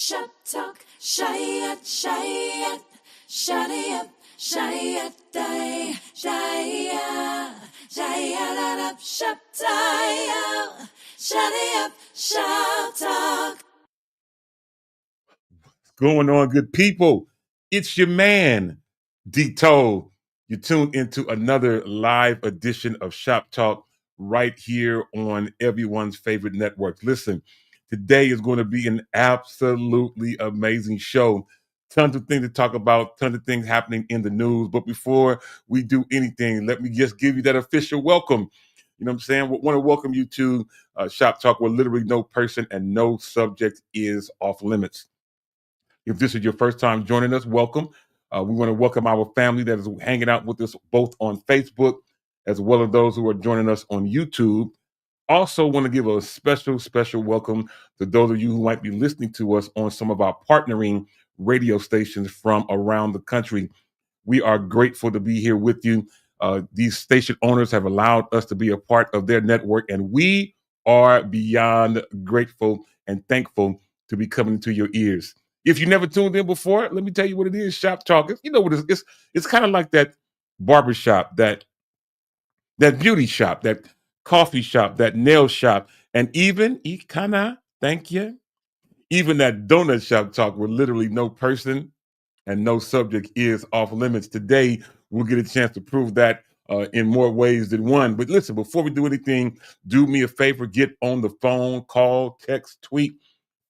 Shop talk, shayat, shayat, shadayap, shayat, day, shaya, shayat, shop tie, shadayap, shop talk. What's going on, good people? It's your man, D-Toe. You tuned into another live edition of Shop Talk right here on everyone's favorite network. Listen, today is going to be an absolutely amazing show. Tons of things to talk about, tons of things happening in the news. But before we do anything, let me just give you that official welcome. You know what I'm saying? We want to welcome you to Shop Talk, where literally no person and no subject is off limits. If this is your first time joining us, welcome. We want to welcome our family that is hanging out with us both on Facebook as well as those who are joining us on YouTube. Also, want to give a special welcome to those of you who might be listening to us on some of our partnering radio stations from around the country. We are grateful to be here with you. These station owners have allowed us to be a part of their network, and we are beyond grateful and thankful to be coming to your ears. If you never tuned in before, let me tell you what it is. Shop Talk. You know what it is? It's kind of like that barbershop, that beauty shop, that coffee shop, that nail shop, and even Ikana, thank you, even that donut shop talk where literally no person and no subject is off limits. Today, we'll get a chance to prove that in more ways than one. But listen, before we do anything, do me a favor, get on the phone, call, text, tweet,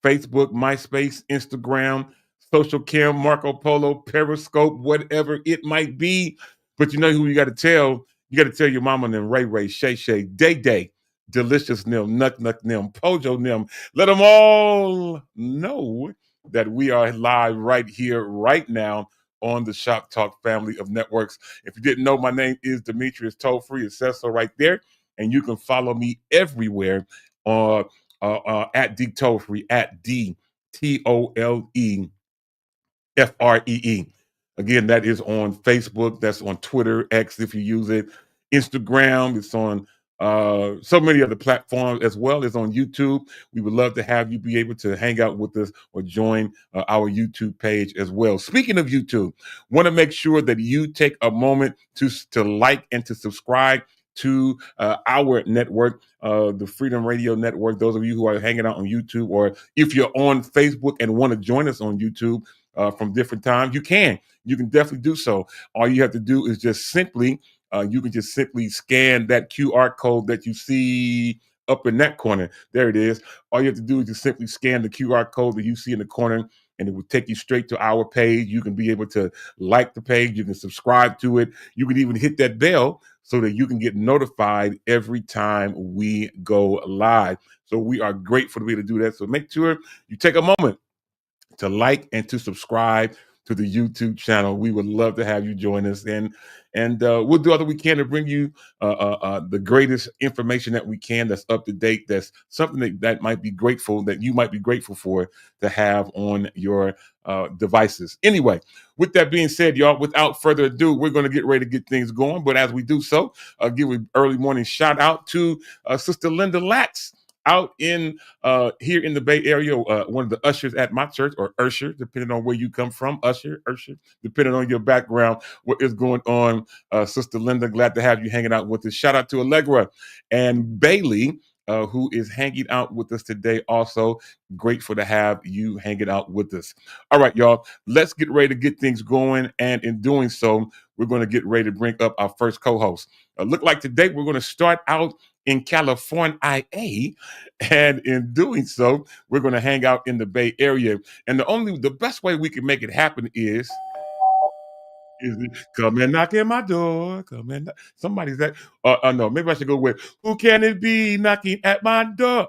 Facebook, MySpace, Instagram, Social Cam, Marco Polo, Periscope, whatever it might be. But you know who you got to tell? You got to tell your mama and them Ray Ray, Shay Shay, Day Day, Delicious Nim, Nut Nut Nim, Pojo Nim. Let them all know that we are live right here, right now on the Shop Talk family of networks. If you didn't know, my name is Demetrius Toll Free. It says so right there. And you can follow me everywhere at D Toll Free, at DTOLEFREE. Again, that is on Facebook. That's on Twitter, X if you use it, Instagram. It's on so many other platforms as well as on YouTube. We would love to have you be able to hang out with us or join our YouTube page as well. Speaking of YouTube, want to make sure that you take a moment to like and to subscribe to our network, the Freedom Radio Network. Those of you who are hanging out on YouTube, or if you're on Facebook and want to join us on YouTube from different times, you can. You can definitely do so. All you have to do is just simply, you can just simply scan that QR code that you see up in that corner. There it is. All you have to do is just simply scan the QR code that you see in the corner, and it will take you straight to our page. You can be able to like the page. You can subscribe to it. You can even hit that bell so that you can get notified every time we go live. So we are grateful to be able to do that. So make sure you take a moment to like and to subscribe to the YouTube channel. We would love to have you join us, and we'll do all that we can to bring you the greatest information that we can, that's up to date, that's something that might be grateful, that you might be grateful for to have on your devices. Anyway, with that being said, y'all, without further ado, we're going to get ready to get things going. But as we do so, I'll give an early morning shout out to Sister Linda Latz out in here in the Bay Area, one of the ushers at my church, or usher, depending on where you come from, usher, depending on your background, what is going on. Sister Linda, glad to have you hanging out with us. Shout out to Allegra and Bailey, who is hanging out with us today. Also, grateful to have you hanging out with us. All right, y'all, let's get ready to get things going. And in doing so, we're going to get ready to bring up our first co-host. Look like today we're going to start out in California, and in doing so, we're going to hang out in the Bay Area. And the best way we can make it happen is come and knock at my door. Come and somebody's that. No, maybe I should go with who can it be knocking at my door?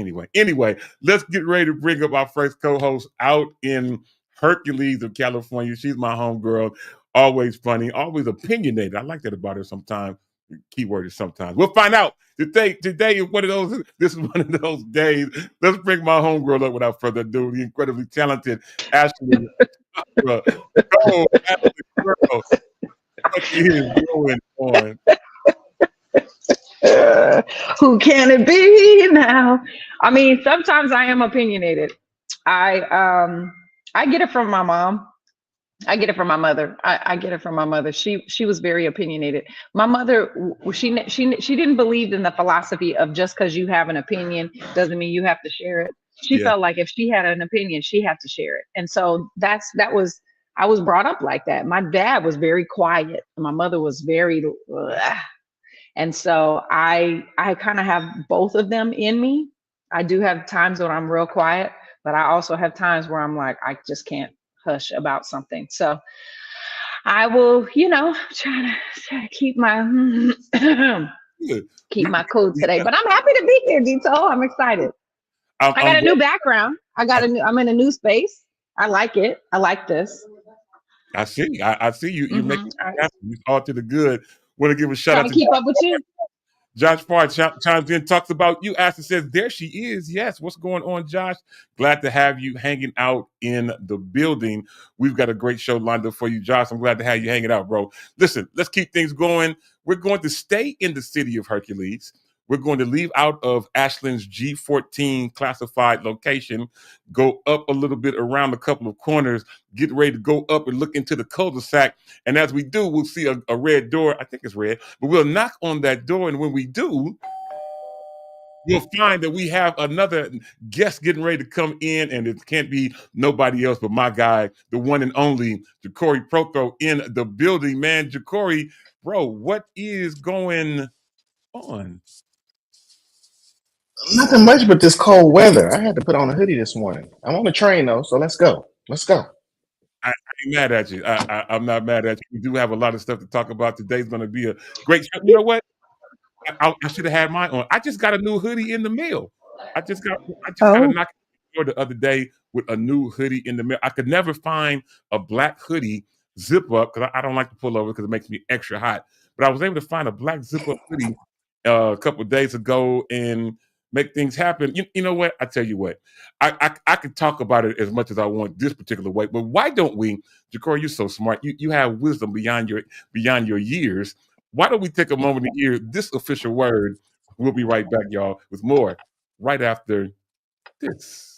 Anyway, let's get ready to bring up our first co-host out in Hercules of California. She's my homegirl. Always funny, always opinionated. I like that about her sometimes. Keyword is sometimes. We'll find out. Today is one of those. This is one of those days. Let's bring my homegirl up without further ado. The incredibly talented Ashley. Go, Ashley girl. What is going on? Who can it be now? I mean, sometimes I am opinionated. I get it from my mom. I get it from my mother. I get it from my mother. She was very opinionated. My mother, she didn't believe in the philosophy of just because you have an opinion doesn't mean you have to share it. She Yeah. felt like if she had an opinion, she had to share it. And so that was I was brought up like that. My dad was very quiet. My mother was very and so I kind of have both of them in me. I do have times when I'm real quiet, but I also have times where I'm like, I just can't hush about something. So I will, try to keep my Good. keep my cool today. But I'm happy to be here, Dito. I'm excited. I got I'm a new background. I'm in a new space. I like it. I like this. I see. I see you. You make Mm-hmm. it happen. You all to the good. Want to give a shout Trying out to to keep up with you. Josh Farr chimes in, talks about you. Asked and says, "There she is." Yes. What's going on, Josh? Glad to have you hanging out in the building. We've got a great show lined up for you, Josh. I'm glad to have you hanging out, bro. Listen, let's keep things going. We're going to stay in the city of Hercules. We're going to leave out of Ashland's G14 classified location, go up a little bit around a couple of corners, get ready to go up and look into the cul-de-sac. And as we do, we'll see a red door. I think it's red, but we'll knock on that door. And when we do, you'll find that we have another guest getting ready to come in, and it can't be nobody else but my guy, the one and only Ja'Cory Prothro in the building. Man, Ja'Cory, bro, what is going on? Nothing much but this cold weather. I had to put on a hoodie this morning. I'm on the train though, so let's go. Let's go. I ain't mad at you. I'm not mad at you. We do have a lot of stuff to talk about. Today's going to be a great show. You know what? I should have had mine on. I just got a new hoodie in the mail. I just got a Oh, knock on the door the other day with a new hoodie in the mail. I could never find a black hoodie zip up because I don't like to pull over because it makes me extra hot. But I was able to find a black zip up hoodie a couple of days ago and make things happen. You know what? I tell you what, I could talk about it as much as I want this particular way, but why don't we, Ja'Cory? You're so smart. You have wisdom beyond your years. Why don't we take a moment to hear this official word? We'll be right back, y'all, with more right after this.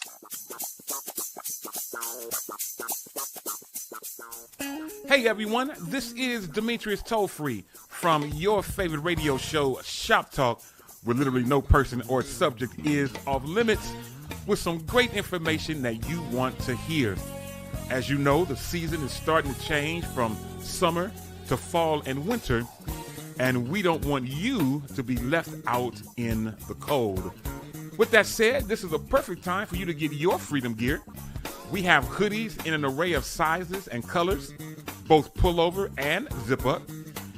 Hey everyone, this is Demetrius Tollfree from your favorite radio show, Shop Talk, where literally no person or subject is off limits, with some great information that you want to hear. As you know, the season is starting to change from summer to fall and winter, and we don't want you to be left out in the cold. With that said, this is a perfect time for you to get your freedom gear. We have hoodies in an array of sizes and colors, both pullover and zip up.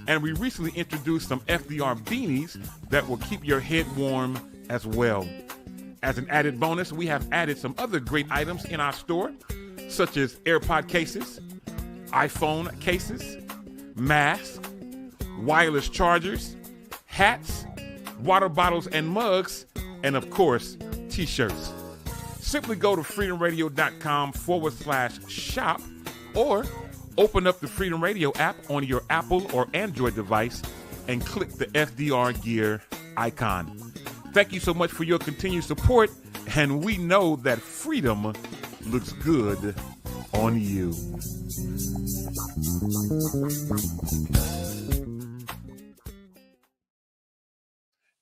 And we recently introduced some FDR beanies that will keep your head warm as well. As an added bonus, we have added some other great items in our store, such as AirPod cases, iPhone cases, masks, wireless chargers, hats, water bottles and mugs, and of course, t-shirts. Simply go to freedomradio.com/shop or open up the Freedom Radio app on your Apple or Android device and click the FDR Gear icon. Thank you so much for your continued support, and we know that freedom looks good on you.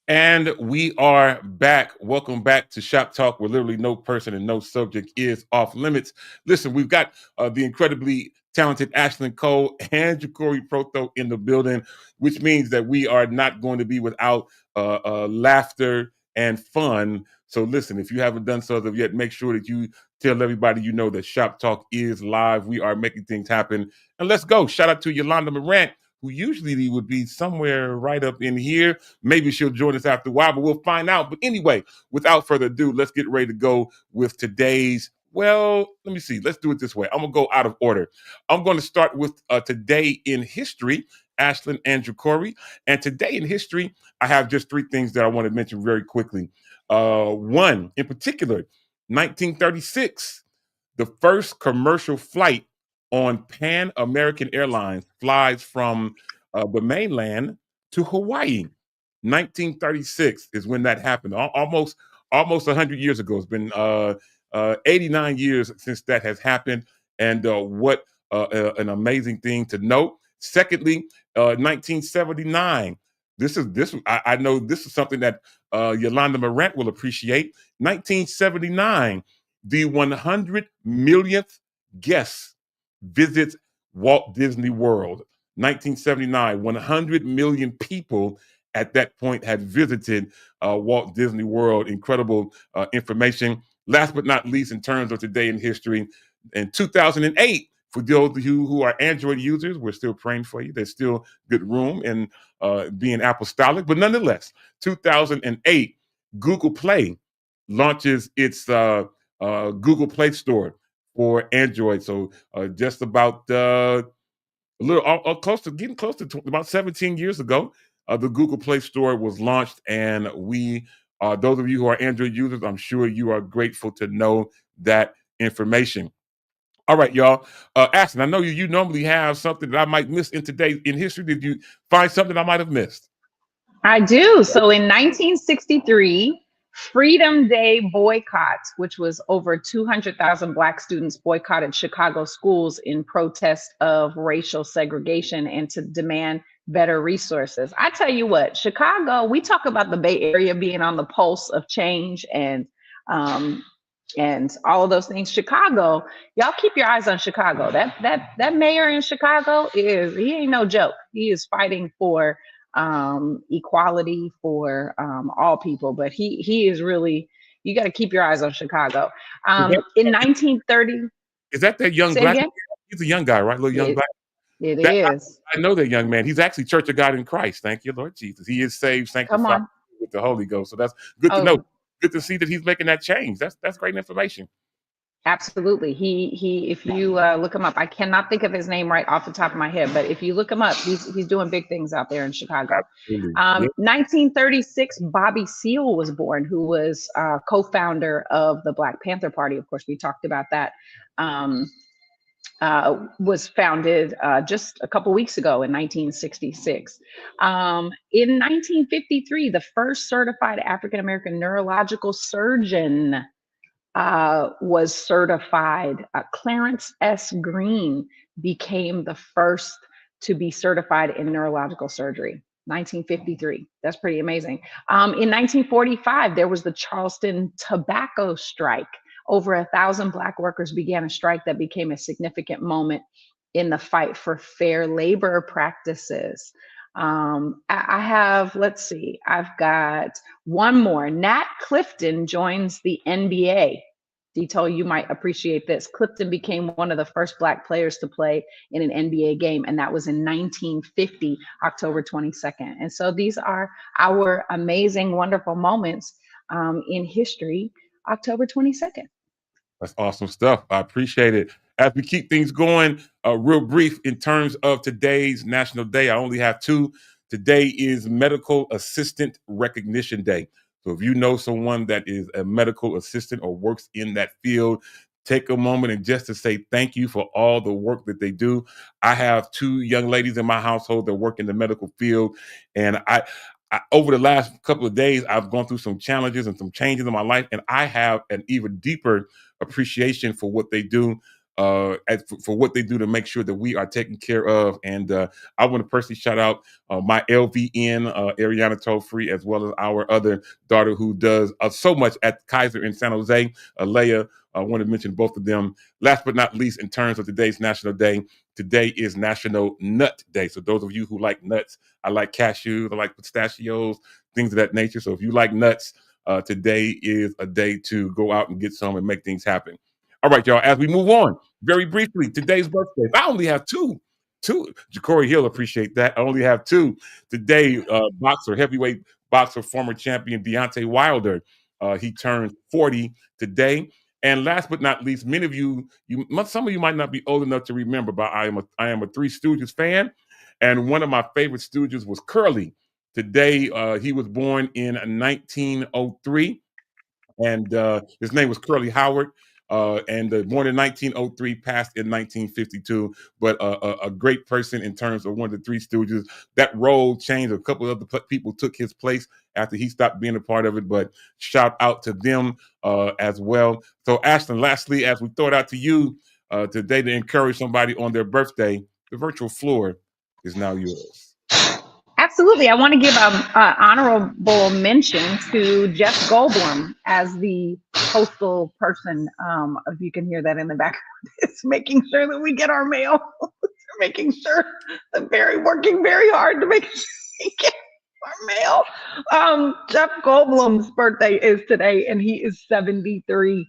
And we are back. Welcome back to Shop Talk, where literally no person and no subject is off limits. Listen, we've got the incredibly talented Ashlyn Cole and Ja'Cory Prothro in the building, which means that we are not going to be without laughter and fun. So listen, if you haven't done so as of yet, make sure that you tell everybody you know that Shop Talk is live. We are making things happen. And let's go. Shout out to Yolanda Morant, who usually would be somewhere right up in here. Maybe she'll join us after a while, but we'll find out. But anyway, without further ado, let's get ready to go with today's, well, let me see. Let's do it this way. I'm going to go out of order. I'm going to start with Today in History, Ashlyn and Ja'Cory. And today in history, I have just three things that I want to mention very quickly. One, in particular, 1936, the first commercial flight on Pan American Airlines flies from the mainland to Hawaii. 1936 is when that happened. Almost 100 years ago. It's been 89 years since that has happened, and what an amazing thing to note. Secondly, 1979. I know this is something that Yolanda Morant will appreciate. 1979, the 100 millionth guest visits Walt Disney World. 1979, 100 million people at that point had visited Walt Disney World. Incredible information. Last but not least, in terms of today in history, in 2008, for those of you who are Android users, we're still praying for you. There's still good room in being apostolic. But nonetheless, 2008, Google Play launches its Google Play Store for Android. So just about a little getting close to about 17 years ago, the Google Play Store was launched, and we, those of you who are Android users, I'm sure you are grateful to know that information. All right, y'all. Ashton, I know you normally have something that I might miss in today in history. Did you find something I might have missed? I do. So in 1963, Freedom Day boycott, which was over 200,000 Black students boycotted Chicago schools in protest of racial segregation and to demand better resources. I tell you what, Chicago, we talk about the Bay Area being on the pulse of change and all of those things. Chicago, y'all keep your eyes on Chicago. That mayor in Chicago he ain't no joke. He is fighting for equality for all people, but he is really, you got to keep your eyes on Chicago. In 1930, is that young black man? He's a young guy, right? Little young black. It is. I know that young man. He's actually Church of God in Christ. Thank you, Lord Jesus. He is saved, sanctified with the Holy Ghost. So that's good to know. Good to see that he's making that change. That's great information. Absolutely. He if you look him up, I cannot think of his name right off the top of my head, but if you look him up, he's doing big things out there in Chicago. 1936, Bobby Seale was born, who was co-founder of the Black Panther Party. Of course, we talked about that. Was founded just a couple weeks ago in 1966. In 1953, the first certified African-American neurological surgeon was certified. Clarence S. Green became the first to be certified in neurological surgery. 1953. That's pretty amazing. In 1945, there was the Charleston tobacco strike. Over 1,000 Black workers began a strike that became a significant moment in the fight for fair labor practices. I have, let's see, I've got one more. Nat Clifton joins the NBA. Detail, you might appreciate this. Clifton became one of the first Black players to play in an NBA game, and that was in 1950, October 22nd. And so these are our amazing, wonderful moments in history, October 22nd. That's awesome stuff. I appreciate it. As we keep things going, real brief in terms of today's National Day, I only have two. Today is Medical Assistant Recognition Day. So if you know someone that is a medical assistant or works in that field, take a moment and just to say thank you for all the work that they do. I have two young ladies in my household that work in the medical field, and I over the last couple of days, I've gone through some challenges and some changes in my life, and I have an even deeper appreciation for what they do, for what they do to make sure that we are taken care of. And I want to personally shout out my LVN, Ariana Tollfree, as well as our other daughter who does so much at Kaiser in San Jose, Leia. I want to mention both of them. Last but not least, in terms of today's National Day, today is National Nut Day. So those of you who like nuts, I like cashews, I like pistachios, things of that nature. So if you like nuts, today is a day to go out and get some and make things happen. All right, y'all, as we move on, very briefly, today's birthday. I only have two. Ja'Cory Hill, appreciate that. I only have two. Today, heavyweight boxer, former champion Deontay Wilder. He turned 40 today. And last but not least, many of you, some of you might not be old enough to remember, but I am a Three Stooges fan, and one of my favorite Stooges was Curly. Today, he was born in 1903, and his name was Curly Howard. and born in 1903, passed in 1952. But a great person in terms of one of the Three Stooges. That role changed. A couple of other people took his place after he stopped being a part of it. But shout out to them as well. So, Ashton, lastly, as we throw it out to you today to encourage somebody on their birthday, the virtual floor is now yours. Absolutely. I want to give an honorable mention to Jeff Goldblum as the postal person. If you can hear that in the background, it's making sure that we get our mail. Making sure they're working very hard to make sure we get our mail. Jeff Goldblum's birthday is today, and he is 73.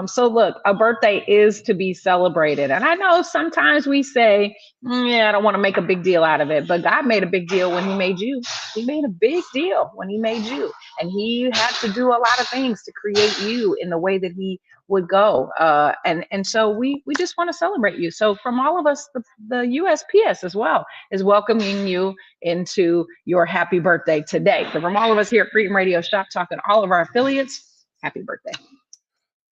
So look, a birthday is to be celebrated. And I know sometimes we say, yeah, I don't want to make a big deal out of it. But God made a big deal when he made you. He made a big deal when he made you. And he had to do a lot of things to create you in the way that he would go. And so we just want to celebrate you. So from all of us, the USPS as well is welcoming you into your happy birthday today. So from all of us here at Freedom Radio Shop Talk and all of our affiliates, happy birthday.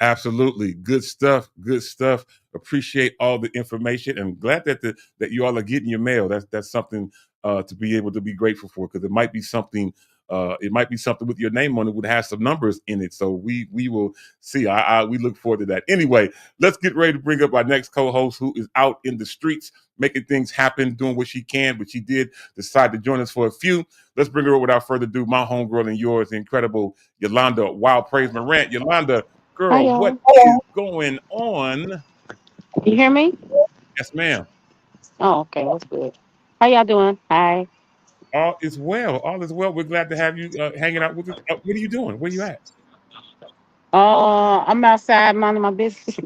Absolutely. Good stuff. Good stuff. Appreciate all the information and glad that that you all are getting your mail. That's something to be able to be grateful for, because it might be something with your name on it, would have some numbers in it. So we will see. We look forward to that. Anyway, let's get ready to bring up our next co-host, who is out in the streets making things happen, doing what she can, but she did decide to join us for a few. Let's bring her up without further ado. My homegirl and yours, the incredible Yolanda Wild Praise Morant. Yolanda, girl, Hiya. what is going on? You hear me? Yes, ma'am. Oh, okay, that's good. How y'all doing? Hi. All is well. All is well. We're glad to have you hanging out with us. What are you doing? Where you at? I'm outside minding my business.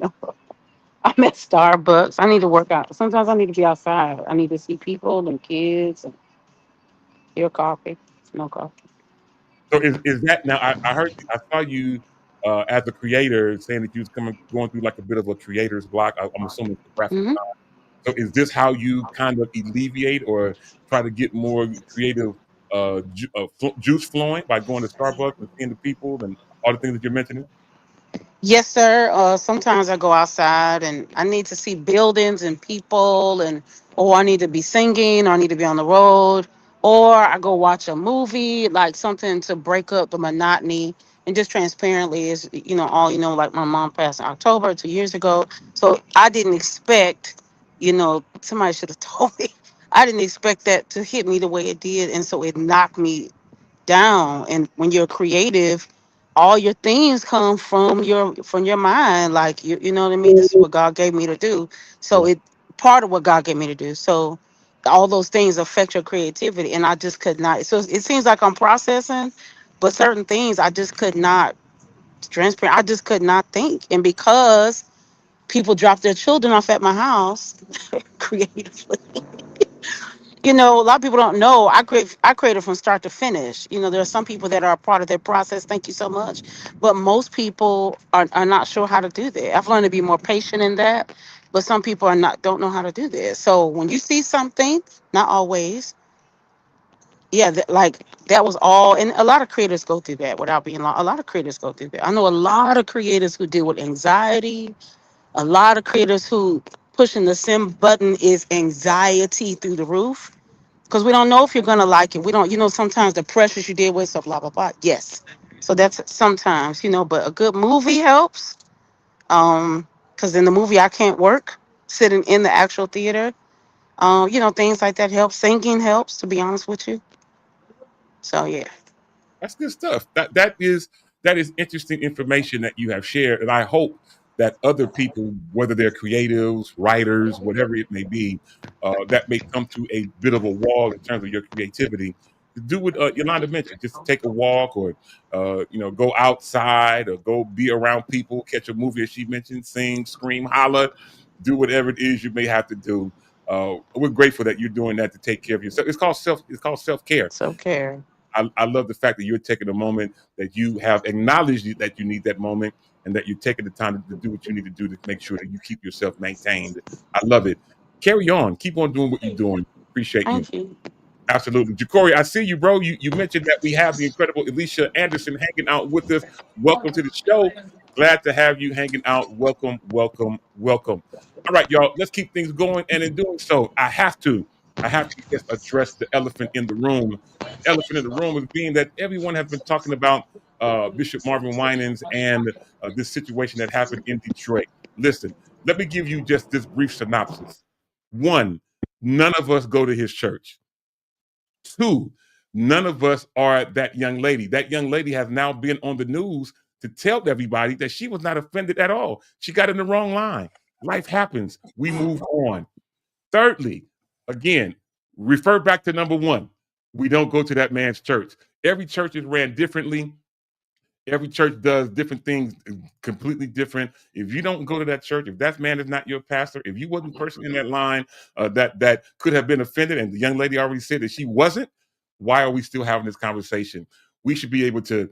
I'm at Starbucks. I need to work out. Sometimes I need to be outside. I need to see people and kids and hear coffee. No coffee. So is that now? I heard, I saw you as a creator saying that you was going through like a bit of a creator's block. I'm assuming it's the graphic hmm design. So is this how you kind of alleviate or try to get more creative juice flowing by going to Starbucks and seeing the people and all the things that you're mentioning? Yes, sir. Sometimes I go outside and I need to see buildings and people, or I need to be singing, or I need to be on the road, or I go watch a movie, like something to break up the monotony. And just transparently is, like my mom passed in October 2 years ago. So I didn't expect, somebody should have told me. I didn't expect that to hit me the way it did. And so it knocked me down. And when you're creative, all your things come from your mind. Like you know what I mean? This is what God gave me to do. So Yeah. it part of what God gave me to do. So all those things affect your creativity. And I just could not. So it seems like I'm processing, but certain things I just could not transparent. I just could not think. And because people drop their children off at my house creatively. A lot of people don't know I created from start to finish. There are some people that are a part of their process. Thank you so much. But most people are not sure how to do that. I've learned to be more patient in that. But some people don't know how to do that. So when you see something, not always, yeah, that was all. And a lot of creators go through that without being long. A lot of creators go through that. I know a lot of creators who deal with anxiety. A lot of creators who pushing the send button is anxiety through the roof because we don't know if you're gonna like it. We don't, sometimes the pressures you deal with, so blah blah blah. Yes, so that's sometimes, but a good movie helps. Because in the movie I can't work sitting in the actual theater. Things like that help. Singing helps, to be honest with you. So yeah. That's good stuff. That is interesting information that you have shared, and I hope that other people, whether they're creatives, writers, whatever it may be, that may come to a bit of a wall in terms of your creativity. Do what Yolanda mentioned: just take a walk, or go outside, or go be around people, catch a movie, as she mentioned, sing, scream, holler, do whatever it is you may have to do. We're grateful that you're doing that to take care of yourself. It's called self-care. Self-care. I love the fact that you're taking a moment, that you have acknowledged that you need that moment, and that you're taking the time to do what you need to do to make sure that you keep yourself maintained. I love it. Carry on. Keep on doing what you're doing. Appreciate you. Thank you. Absolutely. Jacory, I see you, bro. You mentioned that we have the incredible Alicia Anderson hanging out with us. Welcome to the show. Glad to have you hanging out. Welcome, welcome, welcome. All right, y'all. Let's keep things going. And in doing so, I have to just address the elephant in the room. The elephant in the room is being that everyone has been talking about Bishop Marvin Winans and this situation that happened in Detroit. Listen, let me give you just this brief synopsis. One, none of us go to his church. Two, none of us are that young lady. That young lady has now been on the news to tell everybody that she was not offended at all. She got in the wrong line. Life happens. We move on. Thirdly, again, refer back to number one. We don't go to that man's church. Every church is ran differently. Every church does different things, completely different. If you don't go to that church, if that man is not your pastor, if you wasn't the person in that line that could have been offended, and the young lady already said that she wasn't, why are we still having this conversation? We should be able to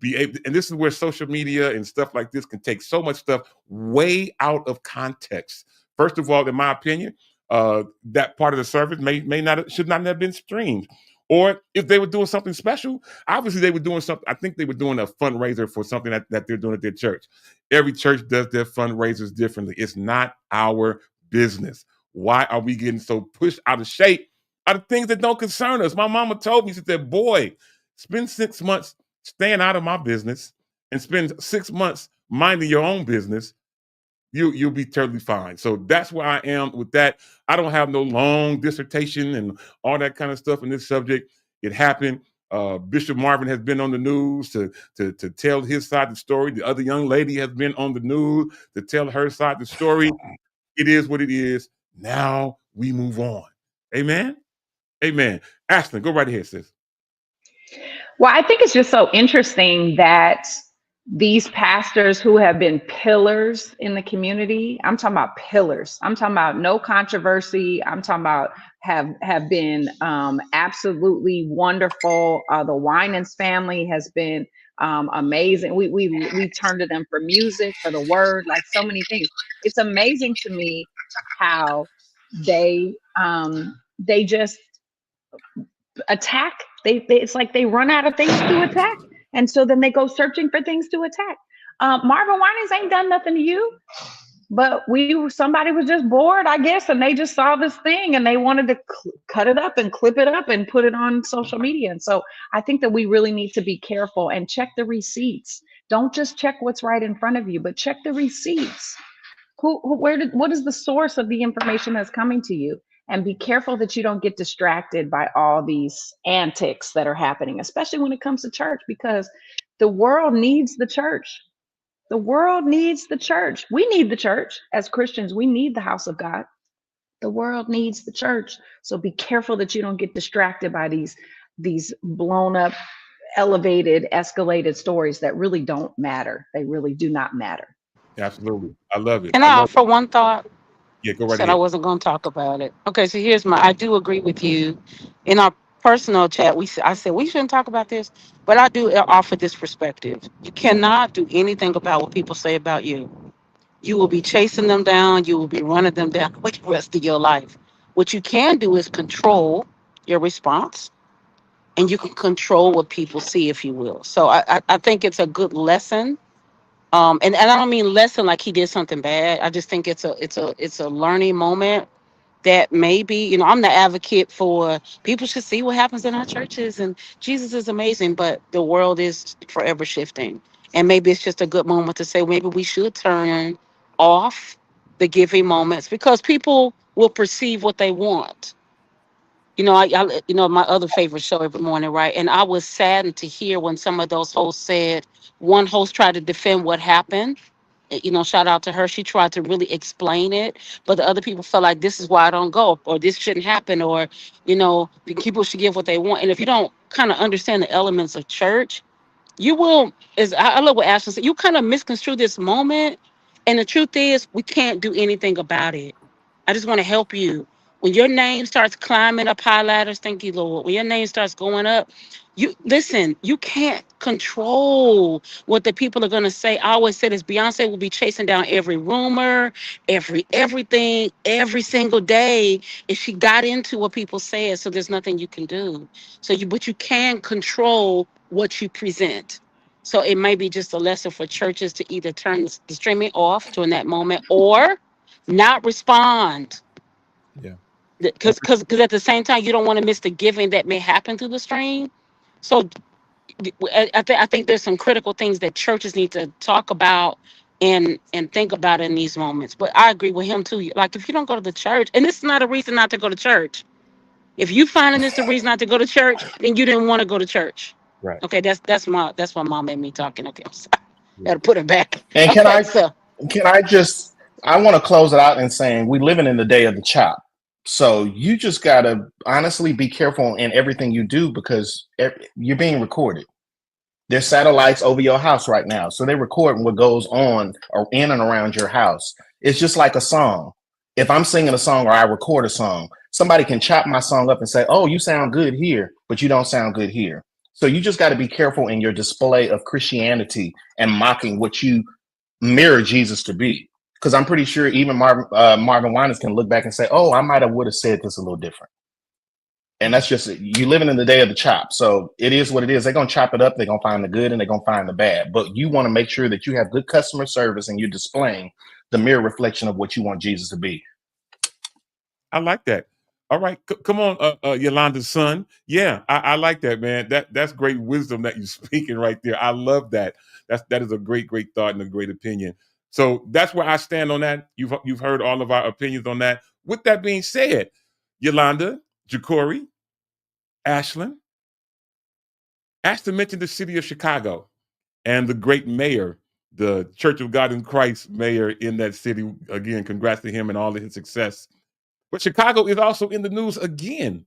and this is where social media and stuff like this can take so much stuff way out of context. First of all, in my opinion, that part of the service may not should not have been streamed. Or if they were doing something special, obviously they were doing something. I think they were doing a fundraiser for something that they're doing at their church. Every church does their fundraisers differently. It's not our business. Why are we getting so pushed out of shape out of things that don't concern us? My mama told me, she said, boy, spend 6 months staying out of my business and spend 6 months minding your own business. You'll be totally fine. So that's where I am with that. I don't have no long dissertation and all that kind of stuff in this subject. It happened. Bishop Marvin has been on the news to tell his side of the story. The other young lady has been on the news to tell her side of the story. It is what it is. Now we move on. Amen. Amen. Ashton, go right ahead, sis. Well, I think it's just so interesting that these pastors who have been pillars in the community, I'm talking about pillars. I'm talking about no controversy. I'm talking about have been absolutely wonderful. The Winans family has been amazing. We turn to them for music, for the word, like so many things. It's amazing to me how they just attack. It's like they run out of things to attack, and so then they go searching for things to attack. Marvin Winans ain't done nothing to you, but somebody was just bored, I guess, and they just saw this thing and they wanted to cut it up and clip it up and put it on social media. And so I think that we really need to be careful and check the receipts. Don't just check what's right in front of you, but check the receipts. What is the source of the information that's coming to you? And be careful that you don't get distracted by all these antics that are happening, especially when it comes to church, because the world needs the church. The world needs the church. We need the church as Christians. We need the house of God. The world needs the church. So be careful that you don't get distracted by these blown up, elevated, escalated stories that really don't matter. They really do not matter. Absolutely. I love it. Can I I love it. offer one thought? Yeah, go right Said I ahead. wasn't going to talk about it. Okay, so I do agree with you. In our personal chat, I said we shouldn't talk about this, but I do offer this perspective. You cannot do anything about what people say about you. You will be chasing them down. You will be running them down for the rest of your life. What you can do is control your response, and you can control what people see, if you will. So I think it's a good lesson. And I don't mean lesson like he did something bad. I just think it's a learning moment that maybe, I'm the advocate for people should see what happens in our churches, and Jesus is amazing, but the world is forever shifting. And maybe it's just a good moment to say maybe we should turn off the giving moments because people will perceive what they want. My other favorite show every morning, right? And I was saddened to hear when some of those hosts said, one host tried to defend what happened. Shout out to her. She tried to really explain it, but the other people felt like this is why I don't go, or this shouldn't happen, or the people should give what they want. And if you don't kind of understand the elements of church, you will. Is I love what Ashton said. You kind of misconstrue this moment, and the truth is, we can't do anything about it. I just want to help you. When your name starts climbing up high ladders, thank you, Lord. When your name starts going up, you listen, you can't control what the people are gonna say. I always say this: Beyonce will be chasing down every rumor, everything, every single day if she got into what people said. So there's nothing you can do. But you can control what you present. So it may be just a lesson for churches to either turn the streaming off during that moment or not respond. Yeah. Because at the same time, you don't want to miss the giving that may happen through the stream. So I think there's some critical things that churches need to talk about and think about in these moments. But I agree with him too. Like if you don't go to the church, and this is not a reason not to go to church. If you finding this a reason not to go to church, then you didn't want to go to church. Right. Okay, that's my mom made me talking. Okay, I'm sorry. Yeah. Gotta put it back. And Okay, so I want to close it out in saying we living in the day of the chop. So you just gotta honestly be careful in everything you do because you're being recorded. There's satellites over your house right now, so they're recording what goes on or in and around your house. It's just like a song. If I'm singing a song or I record a song, somebody can chop my song up and say, "Oh, you sound good here, but you don't sound good here." So you just got to be careful in your display of Christianity and mocking what you mirror Jesus to be. Because I'm pretty sure even Marvin Winans can look back and say, "Oh, I might have would have said this a little different." And that's just you living in the day of the chop. So it is what it is. They're gonna chop it up. They're gonna find the good and they're gonna find the bad. But you want to make sure that you have good customer service and you're displaying the mirror reflection of what you want Jesus to be. I like that. All right, come on, Yolanda's son. Yeah, I like that, man. That's great wisdom that you're speaking right there. I love that. That is a great thought and a great opinion. So that's where I stand on that. You've heard all of our opinions on that. With that being said, Yolanda, Jacory, Ashlyn mentioned the city of Chicago and the great mayor, the Church of God in Christ mayor in that city. Again, congrats to him and all of his success. But Chicago is also in the news again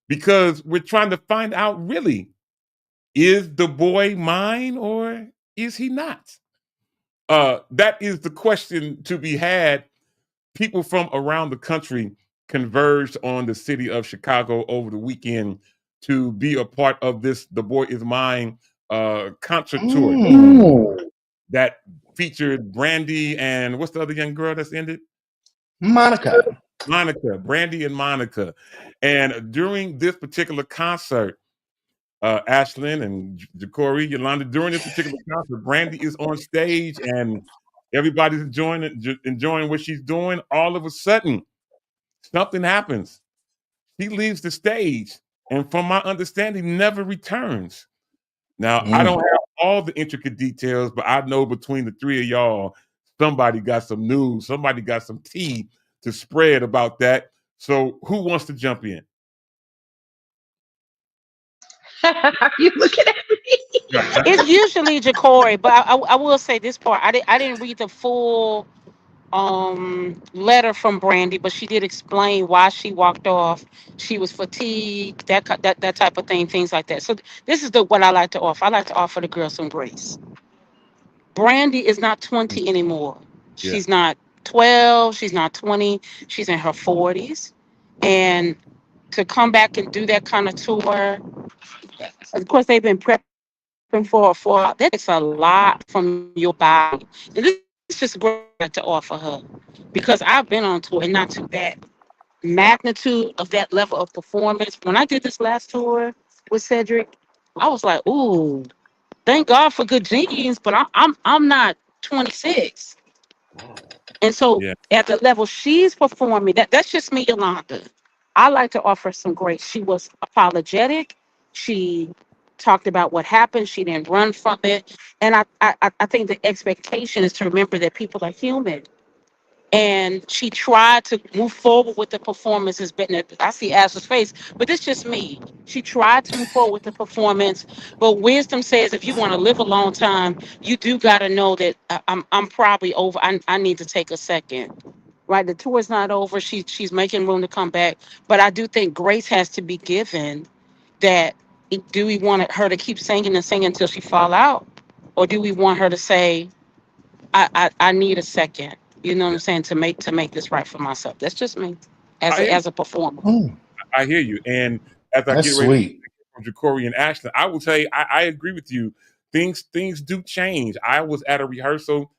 because we're trying to find out really, is the boy mine or is he not? That is the question to be had. People from around the country converged on the city of Chicago over the weekend to be a part of this The Boy Is Mine concert tour that featured Brandy and what's the other young girl that's in it? Monica, Brandy and Monica. And during this particular concert, Ashlyn and Jacory, Yolanda, during this particular concert, Brandy is on stage and everybody's enjoying what she's doing. All of a sudden, something happens. She leaves the stage and from my understanding, never returns. Now, I don't have all the intricate details, but I know between the three of y'all, somebody got some news, somebody got some tea to spread about that. So who wants to jump in? Are you looking at me? it's usually Jacory, but I will say this part. I didn't read the full letter from Brandy, but she did explain why she walked off. She was fatigued, that type of thing, things like that. So this is what I like to offer. I like to offer the girls some grace. Brandy is not 20 anymore. Yeah. She's not 12. She's not 20. She's in her 40s, and to come back and do that kind of tour. Of course, they've been prepping for that takes a lot from your body. And this is just great to offer her because I've been on tour and not to that magnitude of that level of performance. When I did this last tour with Cedric, I was like, ooh, thank God for good genes, but I'm not 26. And so Yeah. at the level she's performing, that's just me, Yolanda. I like to offer some grace. She was apologetic. She talked about what happened. She didn't run from it. And I think the expectation is to remember that people are human. And she tried to move forward with the performances. But I see Ashley's face, but it's just me. She tried to move forward with the performance, but wisdom says if you want to live a long time, you do got to know that I'm probably over. I need to take a second. Right, the tour is not over. She's making room to come back, but I do think grace has to be given. That do we want her to keep singing and singing until she fall out, or do we want her to say, I need a second? You know what I'm saying, to make this right for myself. That's just me as a performer. I hear you. And as I That's get ready sweet. from Jacory and Ashlyn, I will tell you, I agree with you. Things do change. I was at a rehearsal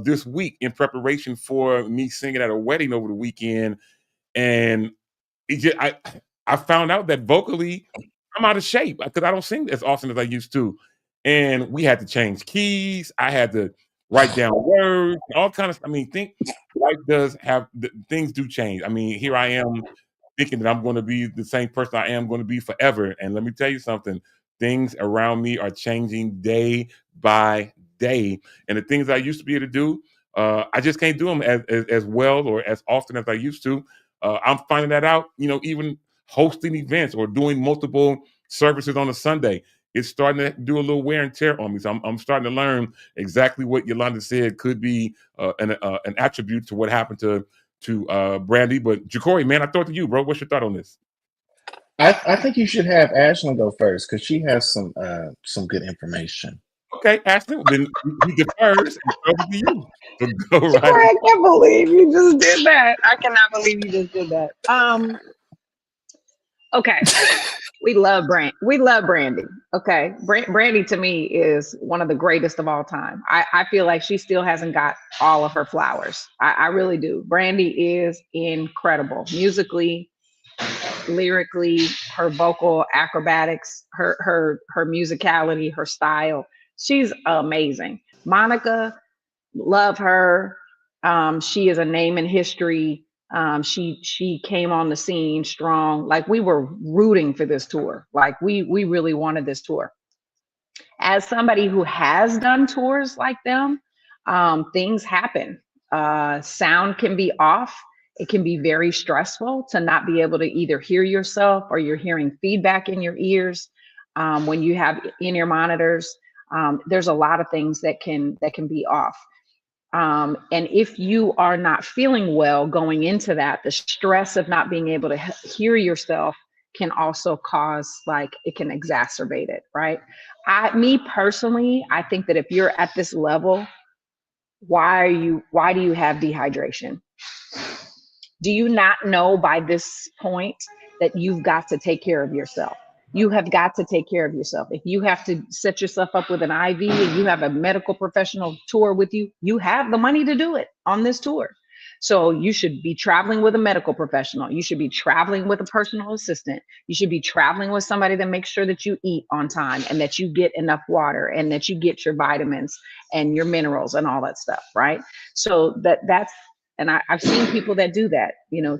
this week in preparation for me singing at a wedding over the weekend, and I found out that vocally I'm out of shape because I don't sing as often as I used to. and we had to change keys. I had to write down words, all kind of. I mean, life does have things do change. I mean, here I am thinking that I'm going to be the same person I am going to be forever. And let me tell you something, things around me are changing day by day. And the things I used to be able to do, I just can't do them as well or as often as I used to. I'm finding that out, even hosting events or doing multiple services on a Sunday. It's starting to do a little wear and tear on me. So I'm starting to learn exactly what Yolanda said could be an attribute to what happened to Brandy. But Jacory, man, I throw it to you, bro. What's your thought on this? I think you should have Ashley go first because she has some good information. Okay, Ashley, then you defers and throw it to you. So go Jacory, right. I can't believe you just did that. I cannot believe you just did that. Okay. We love Brandy. Okay. Brandy to me is one of the greatest of all time. I feel like she still hasn't got all of her flowers. I really do. Brandy is incredible musically, lyrically, her vocal acrobatics, her musicality, her style. She's amazing. Monica, love her. She is a name in history. She came on the scene strong. Like we were rooting for this tour. Like we really wanted this tour. As somebody who has done tours like them, things happen. Sound can be off. It can be very stressful to not be able to either hear yourself or you're hearing feedback in your ears. When you have in-ear monitors, there's a lot of things that can be off. And if you are not feeling well going into that, the stress of not being able to hear yourself can also cause, like, it can exacerbate it, right? Me personally, I think that if you're at this level, why do you have dehydration? Do you not know by this point that you've got to take care of yourself? You have got to take care of yourself. If you have to set yourself up with an IV and you have a medical professional tour with you, you have the money to do it on this tour. So you should be traveling with a medical professional. You should be traveling with a personal assistant. You should be traveling with somebody that makes sure that you eat on time and that you get enough water and that you get your vitamins and your minerals and all that stuff, right? So that's, and I've seen people that do that,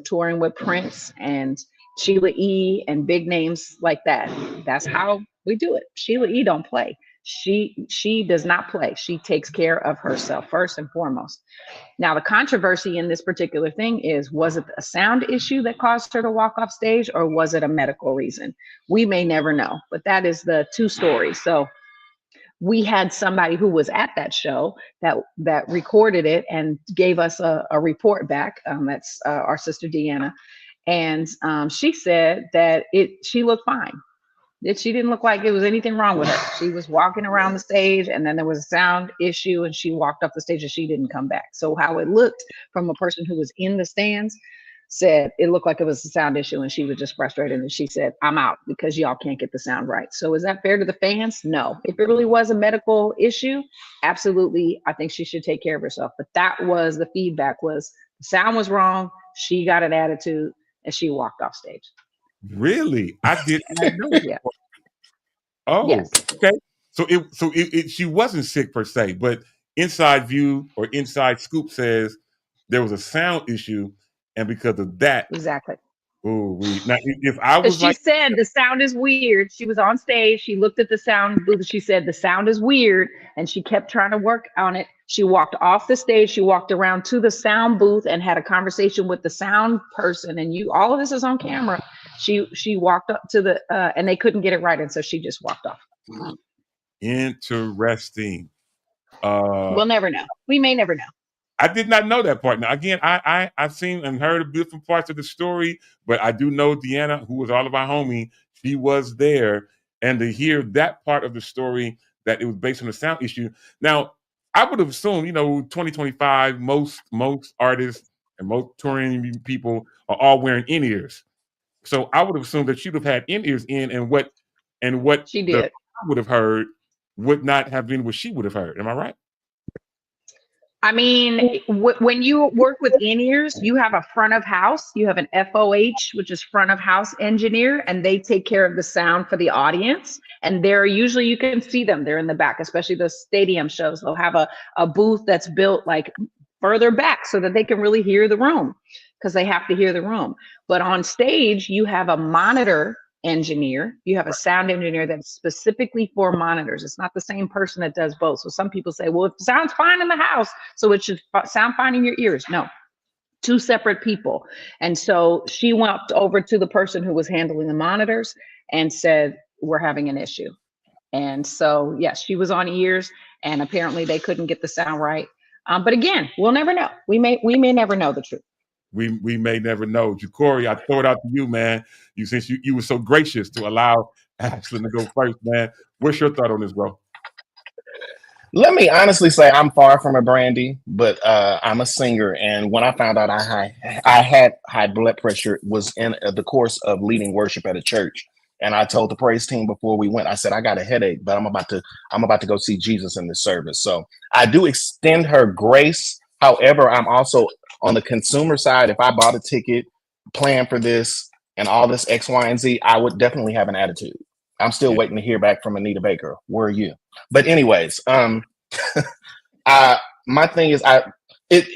touring with Prince and Sheila E. and big names like that. That's how we do it. Sheila E. don't play. She does not play. She takes care of herself first and foremost. Now, the controversy in this particular thing is, was it a sound issue that caused her to walk off stage, or was it a medical reason? We may never know, but that is the two stories. So we had somebody who was at that show that recorded it and gave us a report back. That's our sister Deanna. And she said that she looked fine. That she didn't look like it was anything wrong with her. She was walking around the stage and then there was a sound issue and she walked off the stage and she didn't come back. So how it looked from a person who was in the stands, said it looked like it was a sound issue and she was just frustrated and she said, I'm out because y'all can't get the sound right. So is that fair to the fans? No. If it really was a medical issue, absolutely, I think she should take care of herself. But that was the feedback, was the sound was wrong, she got an attitude and she walked off stage. Really? I did not know that. Yeah. Oh, yes. Okay. So she wasn't sick per se, but Inside View or Inside Scoop says there was a sound issue, and because of that, exactly. Oh, now if I was she said the sound is weird. She was on stage. She looked at the sound booth. She said the sound is weird, and she kept trying to work on it. She walked off the stage. She walked around to the sound booth and had a conversation with the sound person. And all of this is on camera. She walked up to the and they couldn't get it right, and so she just walked off. Interesting. We'll never know. We may never know. I did not know that part. Now, again, I've seen and heard of different parts of the story, but I do know Deanna, who was all of our homie, she was there. And to hear that part of the story, that it was based on a sound issue. Now, I would have assumed, 2025, most artists and most touring people are all wearing in-ears. So I would have assumed that she would have had in-ears in, and what she did would have heard would not have been what she would have heard. Am I right? I mean, when you work with in-ears, you have a front of house, you have an FOH, which is front of house engineer, and they take care of the sound for the audience. And they're usually, you can see them, they're in the back, especially the stadium shows. They'll have a booth that's built like further back so that they can really hear the room, because they have to hear the room. But on stage, you have a monitor engineer, you have a sound engineer that's specifically for monitors. It's not the same person that does both. So some people say, well, it sounds fine in the house, so it should sound fine in your ears. No, two separate people. And so she went over to the person who was handling the monitors and said, we're having an issue. And so, yes, she was on ears, and apparently they couldn't get the sound right. But again, we'll never know. We may never know the truth. We may never know. Ja'Cory, I throw it out to you, man. Since you were so gracious to allow Ashlyn to go first, man. What's your thought on this, bro? Let me honestly say I'm far from a Brandy, but I'm a singer, and when I found out I had high blood pressure, was in the course of leading worship at a church, and I told the praise team before we went, I said I got a headache, but I'm about to go see Jesus in this service. So I do extend her grace. However, I'm also on the consumer side. If I bought a ticket, plan for this, and all this X, Y, and Z, I would definitely have an attitude. I'm still waiting to hear back from Anita Baker. Where are you? But anyways, my thing is,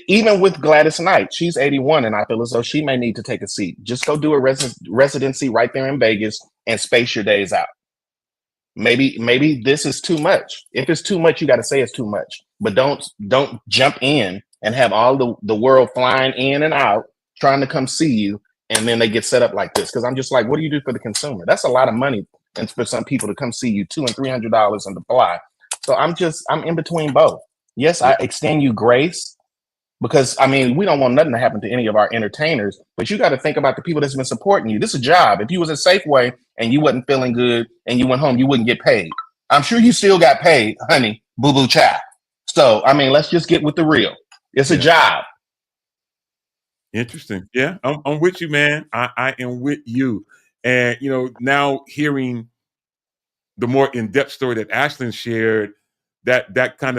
even with Gladys Knight, she's 81, and I feel as though she may need to take a seat. Just go do a residency right there in Vegas and space your days out. Maybe this is too much. If it's too much, you got to say it's too much. But don't jump in and have all the world flying in and out trying to come see you, and then they get set up like this. Because I'm just like, what do you do for the consumer? That's a lot of money, and for some people to come see you, $200 and $300 and to fly. So I'm in between both. Yes, I extend you grace, because I mean, we don't want nothing to happen to any of our entertainers, but you got to think about the people that's been supporting you. This is a job. If you was at Safeway and you wasn't feeling good and you went home, you wouldn't get paid. I'm sure you still got paid, honey, boo-boo child. So, I mean, let's just get with the real. It's a job. Interesting. Yeah, I'm with you, man. I am with you. And, now hearing the more in-depth story that Ashlyn shared, that kind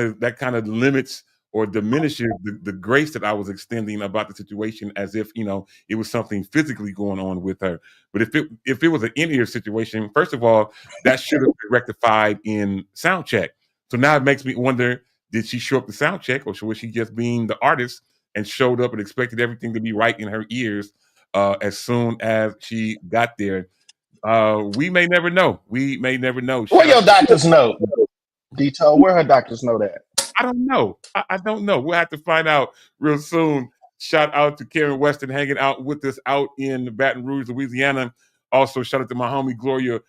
of limits or diminishes the grace that I was extending about the situation, as if it was something physically going on with her. But if it was an in-ear situation, first of all, that should have been rectified in sound check. So now it makes me wonder: did she show up to sound check, or was she just being the artist and showed up and expected everything to be right in her ears as soon as she got there? We may never know. Where your doctors know? Detail, where her doctors know that? I don't know. I don't know. We'll have to find out real soon. Shout out to Karen Weston hanging out with us out in Baton Rouge, Louisiana. Also, shout out to my homie Gloria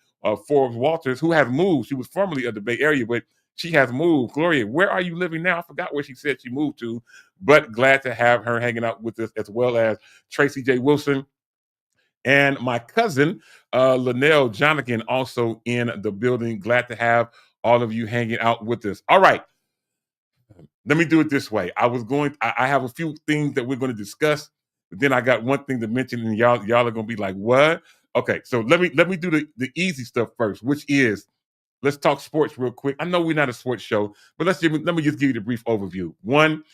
Forbes Walters, who has moved. She was formerly of the Bay Area, but she has moved. Gloria, where are you living now? I forgot where she said she moved to, but glad to have her hanging out with us, as well as Tracy J. Wilson and my cousin, Linnell Jonigan, also in the building. Glad to have all of you hanging out with us. All right. Let me do it this way. I have a few things that we're going to discuss, but then I got one thing to mention, and y'all are going to be like, what? Okay, so let me do the easy stuff first, which is, let's talk sports real quick. I know we're not a sports show, but let me just give you the brief overview. One,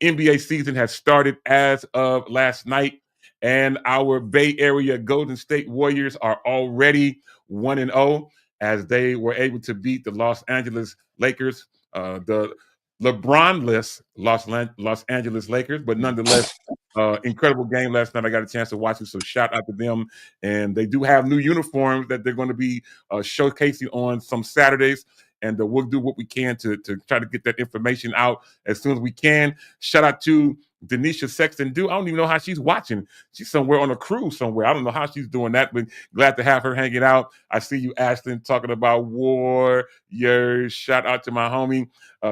NBA season has started as of last night, and our Bay Area Golden State Warriors are already 1-0, as they were able to beat the Los Angeles Lakers, the LeBron-less Los Angeles Lakers, but nonetheless, incredible game last night. I got a chance to watch it, so shout out to them. And they do have new uniforms that they're going to be showcasing on some Saturdays, and we'll do what we can to try to get that information out as soon as we can. Shout out to Denisha Sexton. I don't even know how she's watching. She's somewhere on a cruise somewhere. I don't know how she's doing that, but glad to have her hanging out. I see you, Ashlyn, talking about Warriors. Shout out to my homie,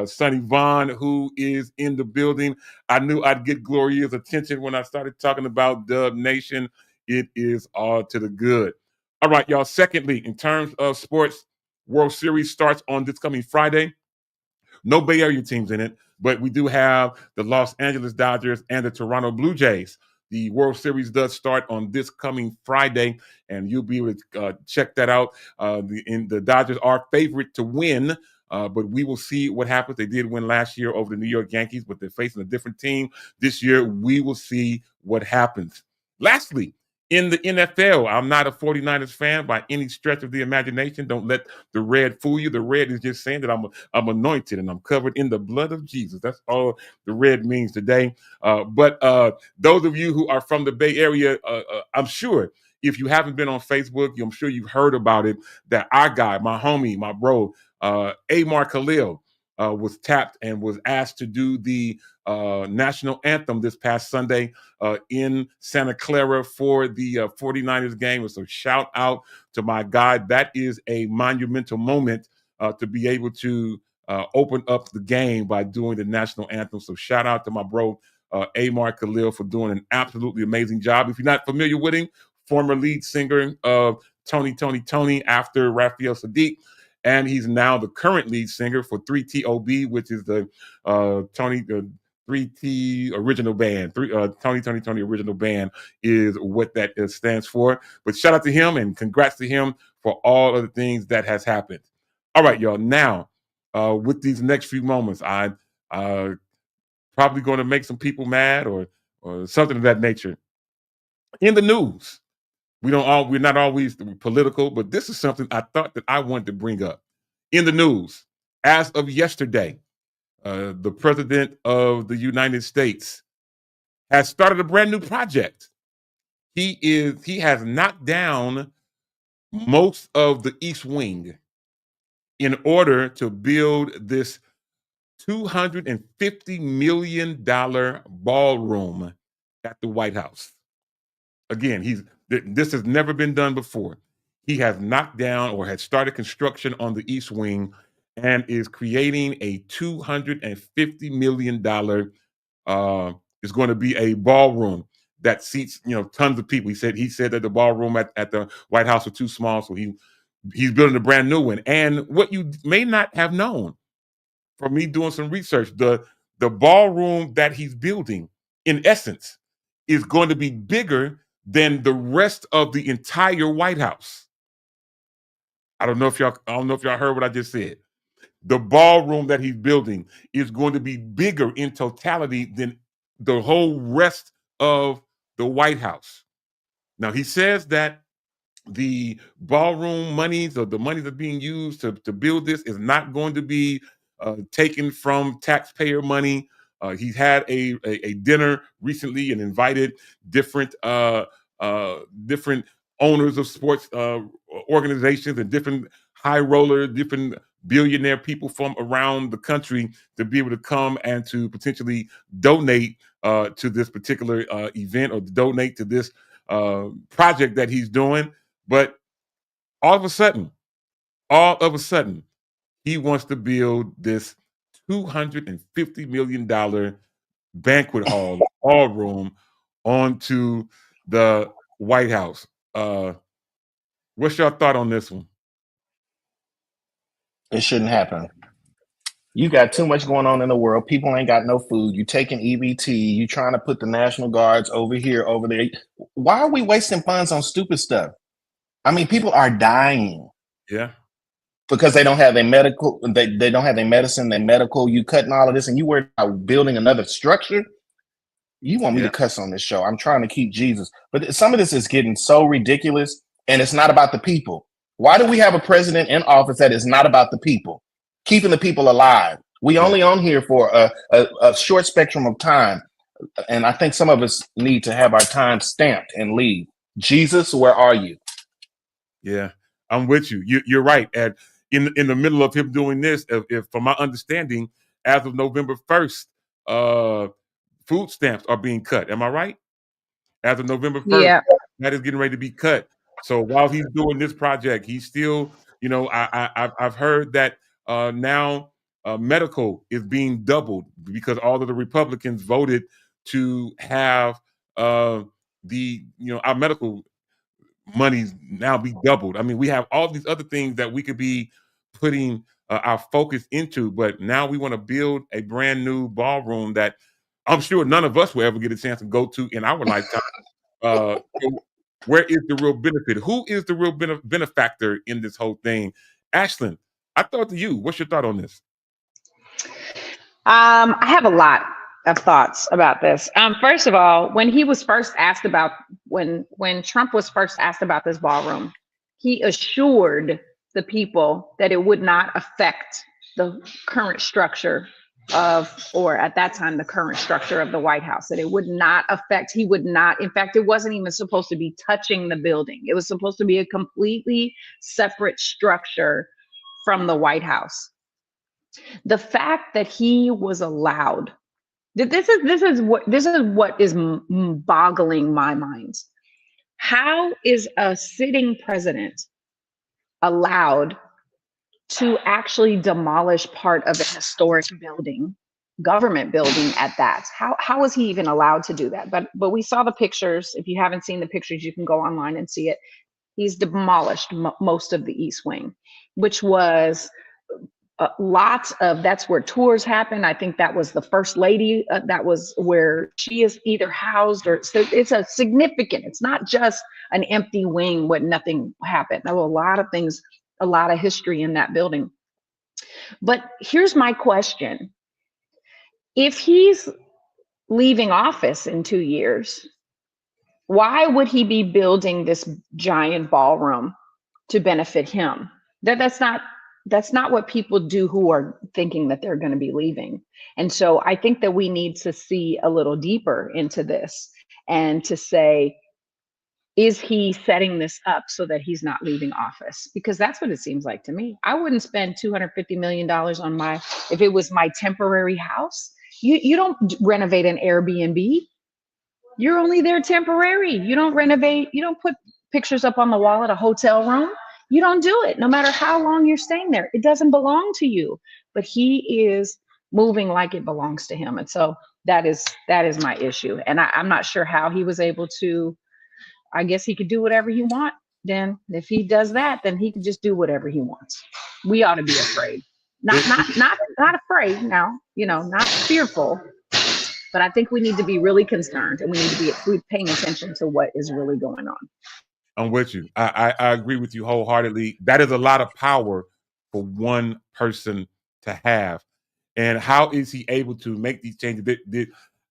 Sonny Vaughn, who is in the building. I knew I'd get Gloria's attention when I started talking about Dub Nation. It is all to the good. All right, y'all. Secondly, in terms of sports, World Series starts on this coming Friday. No Bay Area teams in it, but we do have the Los Angeles Dodgers and the Toronto Blue Jays. The World Series does start on this coming Friday, and you'll be able to check that out. The Dodgers are favorite to win but we will see what happens. They did win last year over the New York Yankees, but they're facing a different team this year. We will see what happens. Lastly, in the NFL, I'm not a 49ers fan by any stretch of the imagination. Don't let the red fool you. The red is just saying that I'm anointed and I'm covered in the blood of Jesus. That's all the red means today. But those of you who are from the Bay Area, I'm sure if you haven't been on Facebook, I'm sure you've heard about it, that our guy, my homie, my bro, Amar Khalil, was tapped and was asked to do the national anthem this past Sunday in Santa Clara for the 49ers game. And so shout out to my guy. That is a monumental moment to be able to open up the game by doing the national anthem. So shout out to my bro, Amar Khalil, for doing an absolutely amazing job. If you're not familiar with him, former lead singer of Tony after Raphael Sadiq, and he's now the current lead singer for 3TOB, which is the 3T original band. Tony original band is what that stands for. But shout out to him and congrats to him for all of the things that has happened. All right, y'all. Now, with these next few moments, I probably going to make some people mad or something of that nature. In the news, we're not always political, but this is something I thought that I wanted to bring up. In the news, as of yesterday, the president of the United States has started a brand new project. He has knocked down most of the East Wing in order to build this $250 million ballroom at the White House. Again, this has never been done before. He has knocked down or had started construction on the East Wing and is creating a $250 million is going to be a ballroom that seats tons of people. He said that the ballroom at the White House was too small, so he's building a brand new one. And what you may not have known from me doing some research, the ballroom that he's building, in essence, is going to be bigger than the rest of the entire White House. I don't know if y'all heard what I just said. The ballroom that he's building is going to be bigger in totality than the whole rest of the White House. Now, he says that the ballroom monies or the money that's being used to build this is not going to be taken from taxpayer money. He's had a dinner recently and invited different owners of sports organizations and different high rollers, different billionaire people from around the country to be able to come and to potentially donate to this particular event or donate to this project that he's doing. But all of a sudden, he wants to build this $250 million banquet hall ballroom onto the White House. What's your thought on this one? It shouldn't happen. You got too much going on in the world. People ain't got no food. You taking EBT. You trying to put the National Guards over here, over there. Why are we wasting funds on stupid stuff? I mean, people are dying. Yeah. Because they don't have a medical, they don't have a medicine, their medical. You cutting all of this, and you worried about building another structure. You want me to cuss on this show? I'm trying to keep Jesus, but some of this is getting so ridiculous, and it's not about the people. Why do we have a president in office that is not about the people, keeping the people alive? We only on here for a short spectrum of time, and I think some of us need to have our time stamped and leave. Jesus, where are you? Yeah, I'm with you. You're right. And in the middle of him doing this, if from my understanding, as of November 1st, food stamps are being cut. Am I right? As of November 1st, that is getting ready to be cut. So while he's doing this project, he's still, I've heard that now medical is being doubled because all of the Republicans voted to have our medical monies now be doubled. I mean, we have all these other things that we could be putting our focus into, but now we want to build a brand new ballroom that I'm sure none of us will ever get a chance to go to in our lifetime. Where is the real benefit? Who is the real benefactor in this whole thing? Ashlyn, I throw it to you. What's your thought on this? I have a lot of thoughts about this. First of all, when he was first asked about when Trump was first asked about this ballroom, he assured the people that it would not affect the current structure of, or at that time, the current structure of the White House, that it would not affect, he would not, in fact, it wasn't even supposed to be touching the building. It was supposed to be a completely separate structure from the White House. The fact that he was allowed, this is what is boggling my mind. How is a sitting president allowed to actually demolish part of a historic building, government building at that? How was he even allowed to do that? But we saw the pictures. If you haven't seen the pictures, you can go online and see it. He's demolished most of the East Wing, which was lots of, that's where tours happen. I think that was the first lady, that was where she is either housed, or so it's a significant, it's not just an empty wing where nothing happened. There were a lot of things, a lot of history in that building. But here's my question. If he's leaving office in 2 years, why would he be building this giant ballroom to benefit him? That's not what people do who are thinking that they're going to be leaving. And so I think that we need to see a little deeper into this and to say, is he setting this up so that he's not leaving office? Because that's what it seems like to me. I wouldn't spend $250 million on if it was my temporary house. You don't renovate an Airbnb. You're only there temporary. You don't renovate. You don't put pictures up on the wall at a hotel room. You don't do it, no matter how long you're staying there. It doesn't belong to you. But he is moving like it belongs to him. And so that is my issue. And I'm not sure how he was able to, I guess he could do whatever he wants. Then if he does that, then he can just do whatever he wants. We ought to be afraid. Not afraid now, not fearful. But I think we need to be really concerned, and we need to be paying attention to what is really going on. I'm with you. I agree with you wholeheartedly. That is a lot of power for one person to have. And how is he able to make these changes?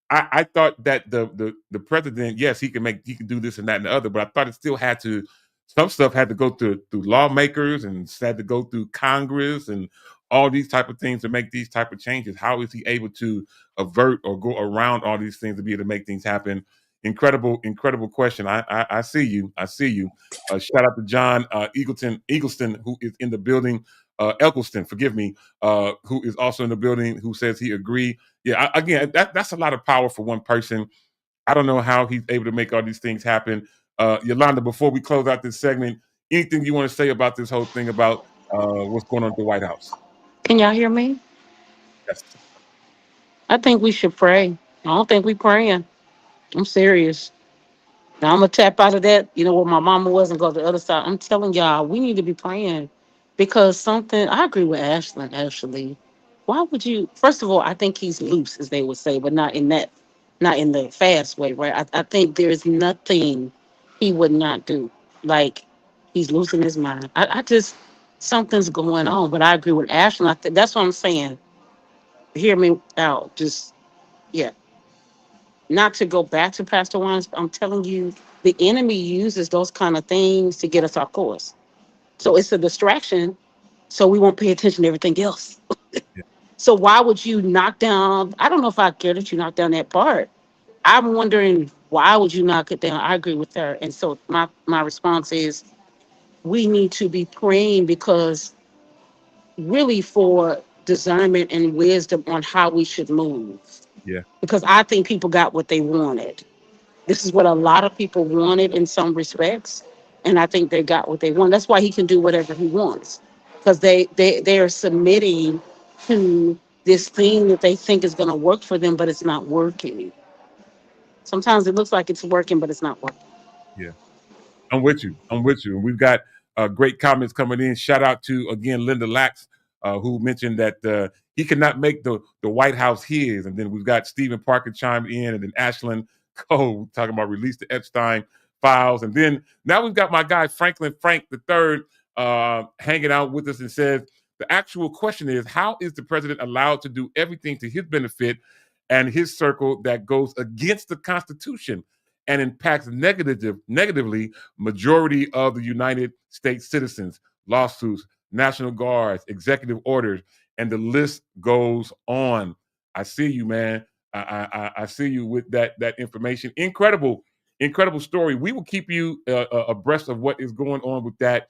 I thought that the president, yes, he can do this and that and the other, but I thought it still had to, some stuff had to go through lawmakers and had to go through Congress and all these type of things to make these type of changes. How is he able to avert or go around all these things to be able to make things happen? Incredible question. I see you. Shout out to John Eagleston, who is in the building. Eccleston, forgive me, who is also in the building, who says he agree. Yeah, again, that's a lot of power for one person. I don't know how he's able to make all these things happen. Yolanda, before we close out this segment, anything you want to say about this whole thing about what's going on at the White House? Can y'all hear me? Yes. I think we should pray. I don't think we praying. I'm serious. Now I'm gonna tap out of that. You know what my mama was and go to the other side. I'm telling y'all, we need to be praying because something. I agree with Ashlyn. Actually, why would you? First of all, I think he's loose, as they would say, but not in the fast way, right? I think there's nothing he would not do. Like he's losing his mind. I just something's going on. But I agree with Ashlyn. I think that's what I'm saying. Hear me out. Just yeah. Not to go back to Pastor Wines, I'm telling you, the enemy uses those kind of things to get us off course. So it's a distraction, so we won't pay attention to everything else. Yeah. So why would you knock down? I don't know if I care that you knocked down that part. I'm wondering why would you knock it down? I agree with her. And so my response is we need to be praying because really for discernment and wisdom on how we should move. Yeah. Because I think people got what they wanted. This is what a lot of people wanted in some respects. And I think they got what they want. That's why he can do whatever he wants. Because they are submitting to this thing that they think is going to work for them, but it's not working. Sometimes it looks like it's working, but it's not working. Yeah. I'm with you. And we've got great comments coming in. Shout out to, again, Linda Lax, who mentioned that he cannot make the White House his. And then we've got Stephen Parker chimed in, and then Ashlyn Cole talking about release the Epstein files. And then now we've got my guy Franklin Frank III hanging out with us and says, The actual question is, how is the president allowed to do everything to his benefit and his circle that goes against the Constitution and impacts negatively majority of the United States citizens? Lawsuits, National Guards, executive orders, and the list goes on. I see you, man. I see you with that information. Incredible story. We will keep you abreast of what is going on with that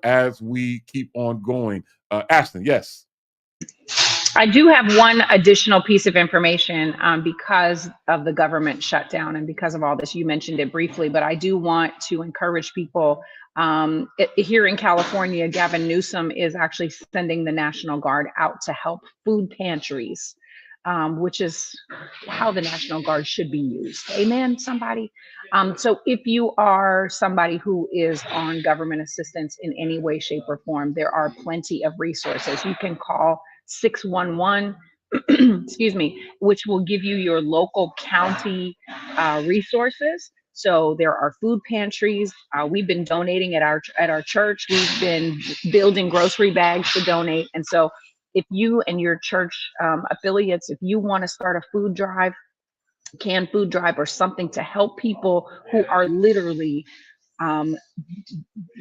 as we keep on going. Ashton, yes. I do have one additional piece of information because of the government shutdown and because of all this. You mentioned it briefly, but I do want to encourage people. Here in California, Gavin Newsom is actually sending the National Guard out to help food pantries, which is how the National Guard should be used. Amen, somebody? So if you are somebody who is on government assistance in any way, shape, or form, there are plenty of resources. You can call 611, excuse me, which will give you your local county resources. So there are food pantries. We've been donating at our church. We've been building grocery bags to donate. And so if you and your church affiliates, if you want to start a food drive, canned food drive, or something to help people who are literally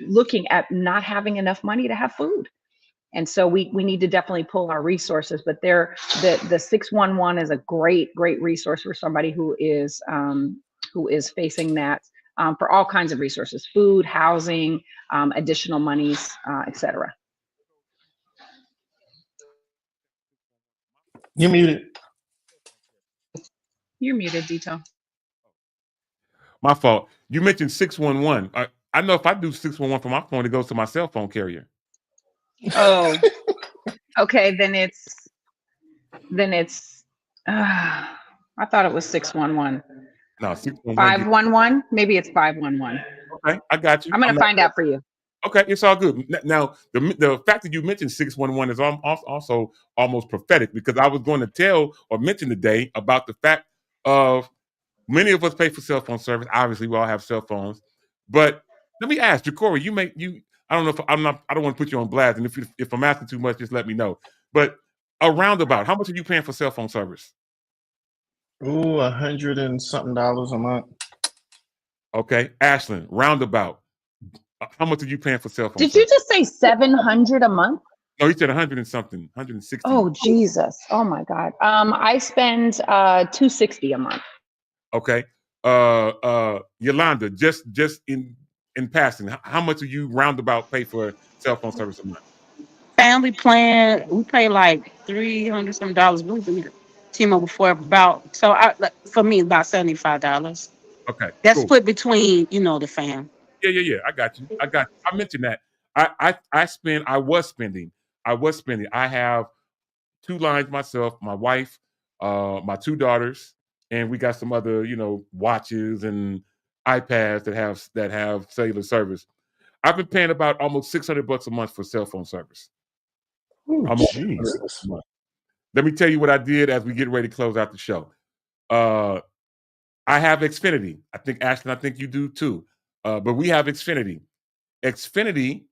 looking at not having enough money to have food. And so we need to definitely pull our resources, but the 611 is a great resource for somebody who is facing that, for all kinds of resources, food, housing, additional monies, etc. You're muted. You're muted, Dito. My fault. You mentioned 611. I know if I do 611 from my phone, it goes to my cell phone carrier. Oh, okay. Then it's. I thought it was 611. No, 611. 511. Maybe it's 511. Okay, I got you. I'm gonna find out for you. Okay, it's all good. Now, the fact that you mentioned 611 is also almost prophetic, because I was going to tell or mention today about the fact of many of us pay for cell phone service. Obviously, we all have cell phones. But let me ask, Ja'Cory, I don't know if I don't want to put you on blast, and if I'm asking too much, just let me know. But a roundabout, how much are you paying for cell phone service? Ooh, $100 and something a month. Okay, Ashlyn, roundabout. How much are you paying for cell phone? Did you just say 700 a month? No, he said 100 and something, 160. Oh Jesus! Oh my God. I spend $260 a month. Okay. Yolanda, just in passing, how much do you roundabout pay for cell phone service a month? Family plan, we pay like $300 some. We've been T-Mobile for about, for me about $75. Okay. That's cool. split between the fam. Yeah. I got you. I mentioned that. I was spending. I have 2 lines myself, my wife, my 2 daughters, and we got some other, watches and iPads that have cellular service. I've been paying about almost $600 a month for cell phone service. Almost $600 a month. Let me tell you what I did as we get ready to close out the show. I have Xfinity. I think Ashton, you do too. But we have Xfinity. Xfinity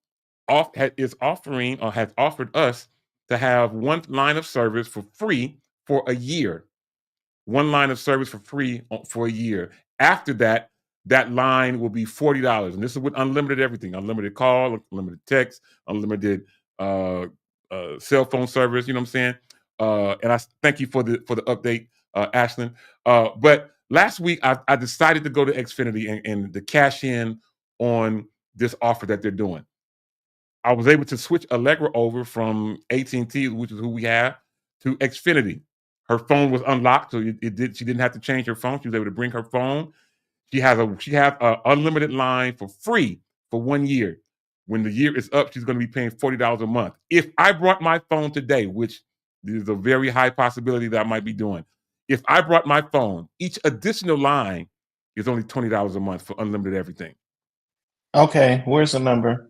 has offered us to have 1 line of service for free for a year. 1 line of service for free for a year. After that line will be $40. And this is with unlimited everything. Unlimited call, unlimited text, unlimited cell phone service. You know what I'm saying? And I thank you for the update, Ashlyn. But last week, I decided to go to Xfinity and to cash in on this offer that they're doing. I was able to switch Allegra over from AT&T, which is who we have, to Xfinity. Her phone was unlocked, so she didn't have to change her phone. She was able to bring her phone. She has an unlimited line for free for 1 year. When the year is up, she's going to be paying $40 a month. If I brought my phone today, which there's a very high possibility that I might be doing, if I brought my phone, each additional line is only $20 a month for unlimited everything. Okay, where's the number?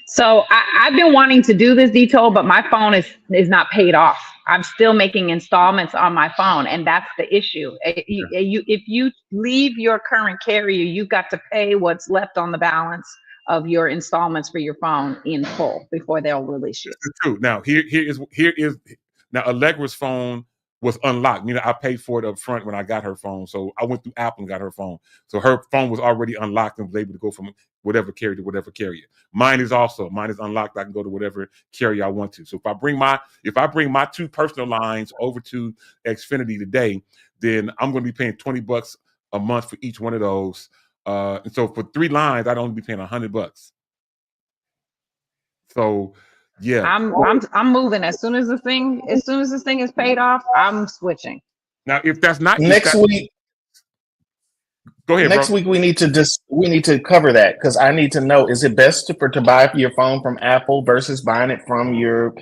So I've been wanting to do this, Dito, but my phone is not paid off. I'm still making installments on my phone, and that's the issue. If you leave your current carrier, you've got to pay what's left on the balance of your installments for your phone in full before they'll release you. This is true. Now here is now Allegra's phone was unlocked. You know, I paid for it up front when I got her phone. So I went through Apple and got her phone. So her phone was already unlocked and was able to go from whatever carrier to whatever carrier. Mine is unlocked. I can go to whatever carrier I want to. So if I bring my two personal lines over to Xfinity today, then I'm going to be paying $20 a month for each one of those. And so for 3 lines, I'd only be paying $100. So yeah. I'm moving as soon as this thing is paid off. I'm switching. Now, if that's not Next week, go ahead. Next bro. week we need to cover that, because I need to know: is it best to buy your phone from Apple versus buying it from your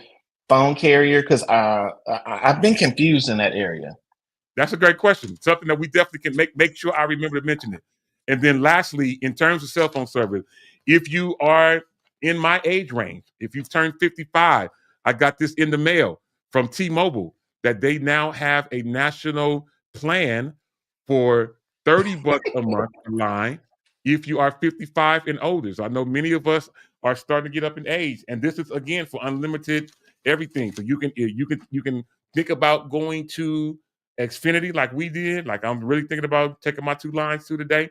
phone carrier? Because I've been confused in that area. That's a great question. Something that we definitely can make sure I remember to mention it. And then lastly, in terms of cell phone service, if you are in my age range, if you've turned 55, I got this in the mail from T-Mobile that they now have a national plan for $30 a month line if you are 55 and older. So I know many of us are starting to get up in age, and this is again for unlimited everything. So you can think about going to Xfinity like we did, like I'm really thinking about taking my 2 lines to today,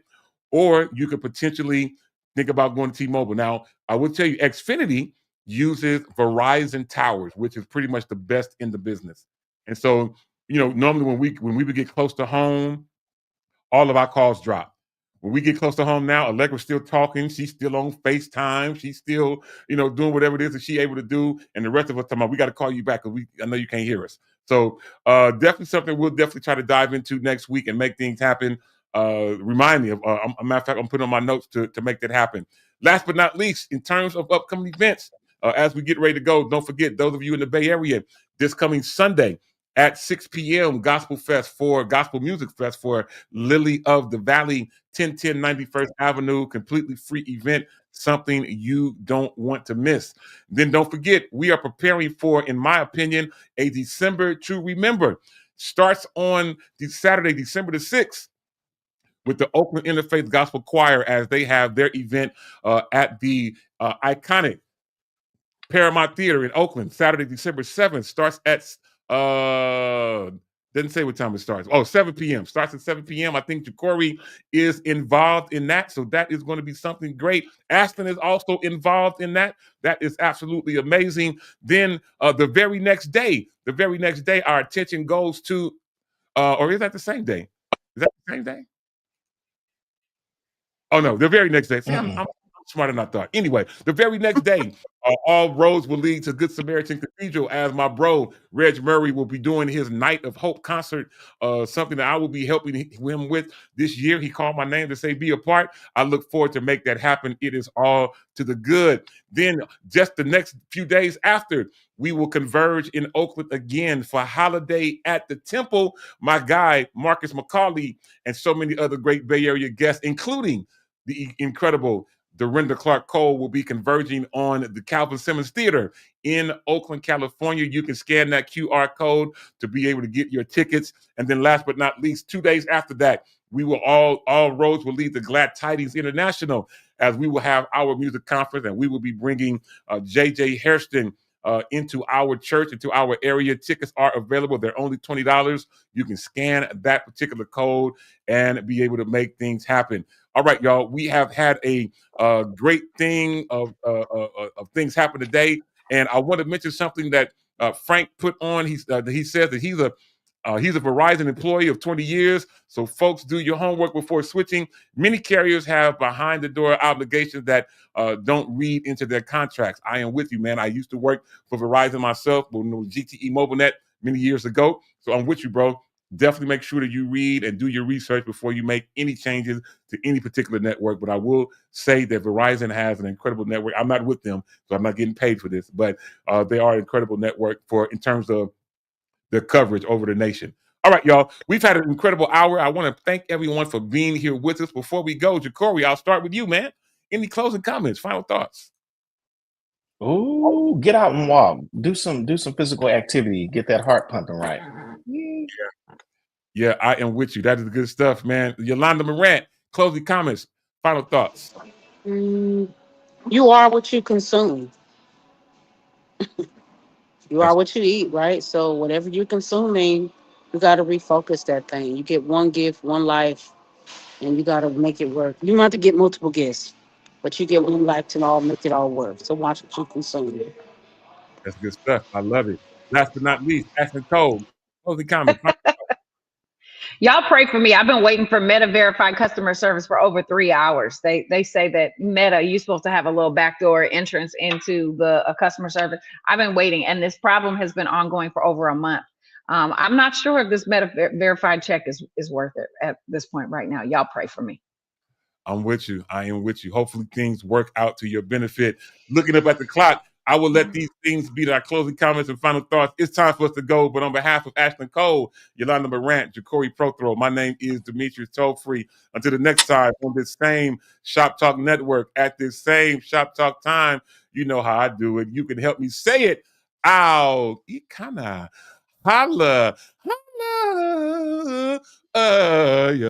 or you could potentially think about going to T-Mobile. Now, I will tell you, Xfinity uses Verizon towers, which is pretty much the best in the business. And so, you know, normally when we would get close to home, all of our calls drop. When we get close to home now, Allegra's still talking. She's still on FaceTime. She's still, you know, doing whatever it is that she's able to do. And the rest of us talking about, we got to call you back because I know you can't hear us. So definitely something we'll definitely try to dive into next week and make things happen. Remind me of, a matter of fact, I'm putting on my notes to make that happen. Last but not least, in terms of upcoming events, as we get ready to go, don't forget, those of you in the Bay Area, this coming Sunday at 6 p.m., Gospel Music Fest for Lily of the Valley, 1010 91st Avenue, completely free event, something you don't want to miss. Then don't forget, we are preparing for, in my opinion, a December to Remember. Starts on Saturday, December the 6th, with the Oakland Interfaith Gospel Choir as they have their event at the iconic Paramount Theater in Oakland. Saturday, December 7th, starts at didn't say what time it starts. 7 p.m. Starts at 7 p.m. I think Jacory is involved in that. So that is going to be something great. Aston is also involved in that. That is absolutely amazing. Then the very next day, our attention goes to, or is that the same day? Is that the same day? Oh, no, the very next day. See, I'm smarter than I thought. Anyway, the very next day, all roads will lead to Good Samaritan Cathedral, as my bro, Reg Murray, will be doing his Night of Hope concert, something that I will be helping him with this year. He called my name to say be a part. I look forward to make that happen. It is all to the good. Then just the next few days after, we will converge in Oakland again for Holiday at the Temple. My guy, Marcus McCauley, and so many other great Bay Area guests, including the incredible Dorinda Clark Cole, will be converging on the Calvin Simmons Theater in Oakland, California. You can scan that QR code to be able to get your tickets. And then last but not least, 2 days after that, we will all roads will lead to Glad Tidings International, as we will have our music conference, and we will be bringing JJ Hairston into our church, into our area. Tickets are available. They're only $20. You can scan that particular code and be able to make things happen. All right, y'all. We have had a great thing of things happen today, and I want to mention something that Frank put on. He says that he's a Verizon employee of 20 years. So folks, do your homework before switching. Many carriers have behind the door obligations that don't read into their contracts. I am with you, man. I used to work for Verizon myself, when it was GTE MobileNet many years ago. So I'm with you, bro. Definitely make sure that you read and do your research before you make any changes to any particular network. But I will say that Verizon has an incredible network. I'm not with them, so I'm not getting paid for this, but they are an incredible network in terms of their coverage over the nation. All right, y'all. We've had an incredible hour. I want to thank everyone for being here with us. Before we go, Jacory, I'll start with you, man. Any closing comments, final thoughts? Oh, get out and walk. Do some physical activity. Get that heart pumping right. Yeah, I am with you. That is the good stuff, man. Yolanda Morant, closing comments, final thoughts. You are what you consume. You are That's what you eat, right? So whatever you're consuming, you got to refocus that thing. You get one gift, one life, and you got to make it work. You don't have to get multiple gifts, but you get one life to all make it all work. So watch what you consume. that's good stuff. I love it. Last but not least, Ashley Cole. Closing comments. Y'all pray for me. I've been waiting for Meta verified customer service for over 3 hours. They say that Meta, you're supposed to have a little backdoor entrance into the customer service. I've been waiting, and this problem has been ongoing for over a month. I'm not sure if this Meta verified check is worth it at this point right now. Y'all pray for me. I'm with you. I am with you. Hopefully things work out to your benefit. Looking up at the clock, I will let these things be our closing comments and final thoughts. It's time for us to go. But on behalf of Ashley Cole, Yolanda Morant, Ja'Cory Prothro, my name is Demetrius Tollfree. Until the next time on this same Shop Talk Network at this same Shop Talk time, you know how I do it. You can help me say it out. Ikana. Holla. Holla. Yeah.